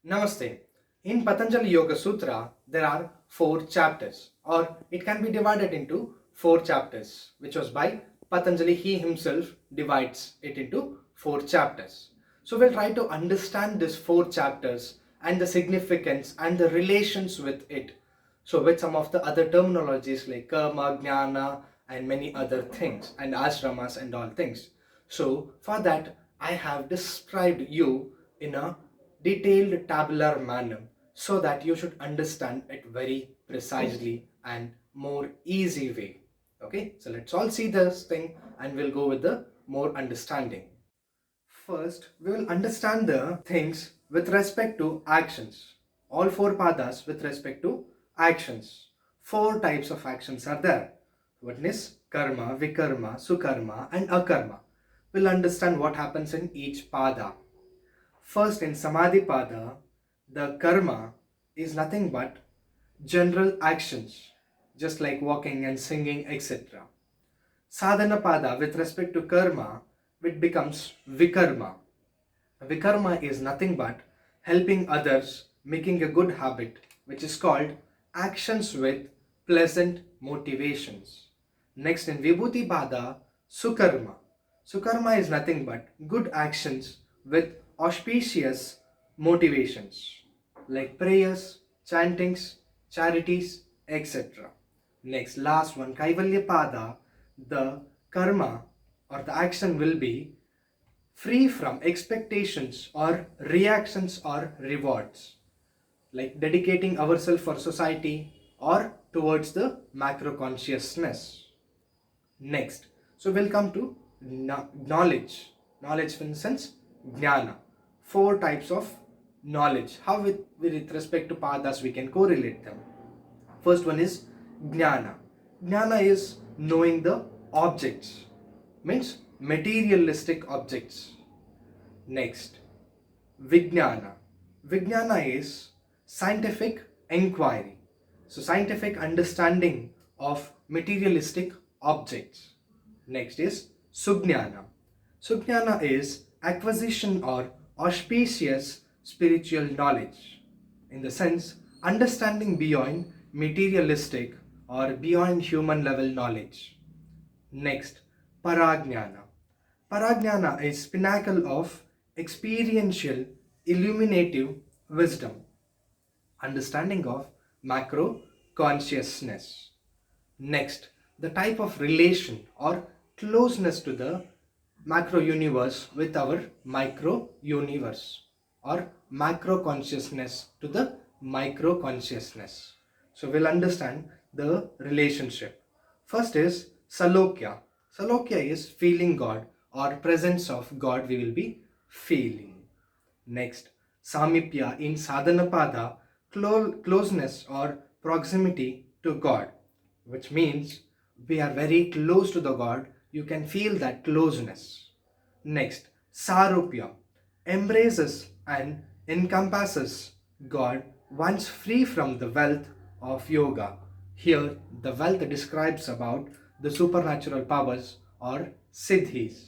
Namaste. In Patanjali Yoga Sutra, there are four chapters, or it can be divided into four chapters, which was by Patanjali. He himself divides it into four chapters. So we'll try to understand these four chapters and the significance and the relations with it. So with some of the other terminologies like karma, jnana, and many other things, and ashramas and all things. So for that, I have described you in a detailed tabular manner so that you should understand it very precisely and more easy way. Okay, so let's all see this thing and we'll go with the more understanding. First, we will understand the things with respect to actions. All four padas with respect to actions. Four types of actions are there. One is karma, vikarma, sukarma, and akarma. We'll understand what happens in each pada. First, in Samadhi Pada, the karma is nothing but general actions, just like walking and singing, etc. Sadhana Pada, with respect to karma, it becomes vikarma. Vikarma is nothing but helping others, making a good habit, which is called actions with pleasant motivations. Next, in Vibhuti Pada, Sukarma. Sukarma is nothing but good actions with auspicious motivations like prayers, chantings, charities, etc. Next, last one, Kaivalya Pada, the karma or the action will be free from expectations or reactions or rewards, like dedicating ourselves for society or towards the macro consciousness. Next, so we'll come to knowledge. Knowledge, for instance, jnana. Four types of knowledge. How with respect to padas we can correlate them. First one is jnana. Jnana is knowing the objects, means materialistic objects. Next, Vijnana. Vijnana is scientific inquiry. So, scientific understanding of materialistic objects. Next is Sujnana. Sujnana is acquisition or auspicious spiritual knowledge. In the sense, understanding beyond materialistic or beyond human level knowledge. Next, Parajnana. Parajnana is pinnacle of experiential illuminative wisdom, understanding of macro consciousness. Next, the type of relation or closeness to the macro universe with our micro universe, or macro consciousness to the micro consciousness. So we'll understand the relationship. First is Salokya. Salokya is feeling God or presence of God we will be feeling. Next, Samipya in Sadhanapada, closeness or proximity to God, which means we are very close to the God, you can feel that closeness. Next, Sarupya embraces and encompasses God once free from the wealth of yoga. Here, the wealth describes about the supernatural powers or siddhis.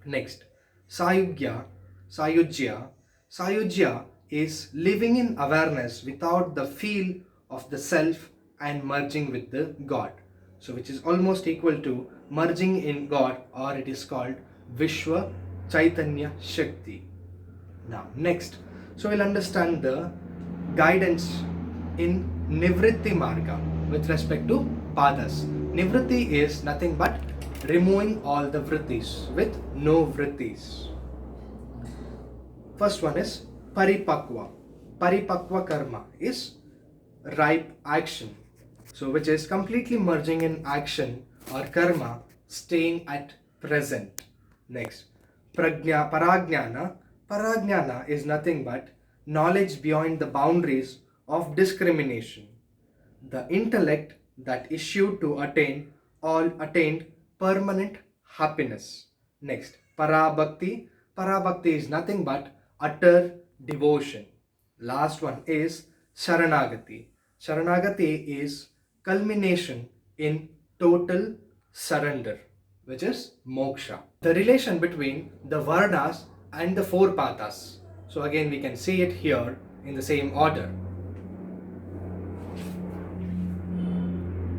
Next, Sayugya, Sayujya. Sayujya is living in awareness without the feel of the self and merging with the God. So, which is almost equal to merging in God, or it is called Vishwa Chaitanya Shakti. Now, next, so we'll understand the guidance in Nivritti Marga with respect to padas. Nivritti is nothing but removing all the vrittis with no vrittis. First one is Paripakwa. Paripakwa karma is ripe action. So, which is completely merging in action or karma, staying at present. Next, Parajnana. Parajnana is nothing but knowledge beyond the boundaries of discrimination. The intellect that issued to attain all attained permanent happiness. Next, Parabhakti. Parabhakti is nothing but utter devotion. Last one is Sharanagati. Sharanagati is culmination in total surrender, which is moksha. The relation between the varnas and the four pathas. So again we can see it here in the same order.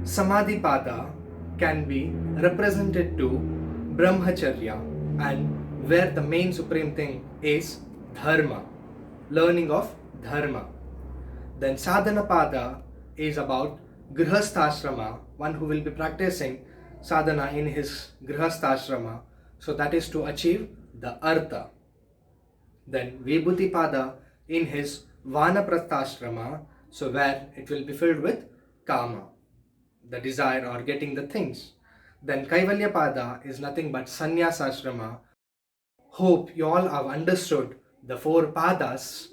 Samadhipada can be represented to Brahmacharya, and where the main supreme thing is Dharma, learning of Dharma. Then Sadhanapada is about Grihasthashrama, one who will be practicing sadhana in his Grihasthashrama, so that is to achieve the Artha. Then Vibhutipada in his Vanaprastha, so where it will be filled with Kama, the desire or getting the things. Then Kaivalyapada is nothing but Sannyasashrama. Hope you all have understood the four padas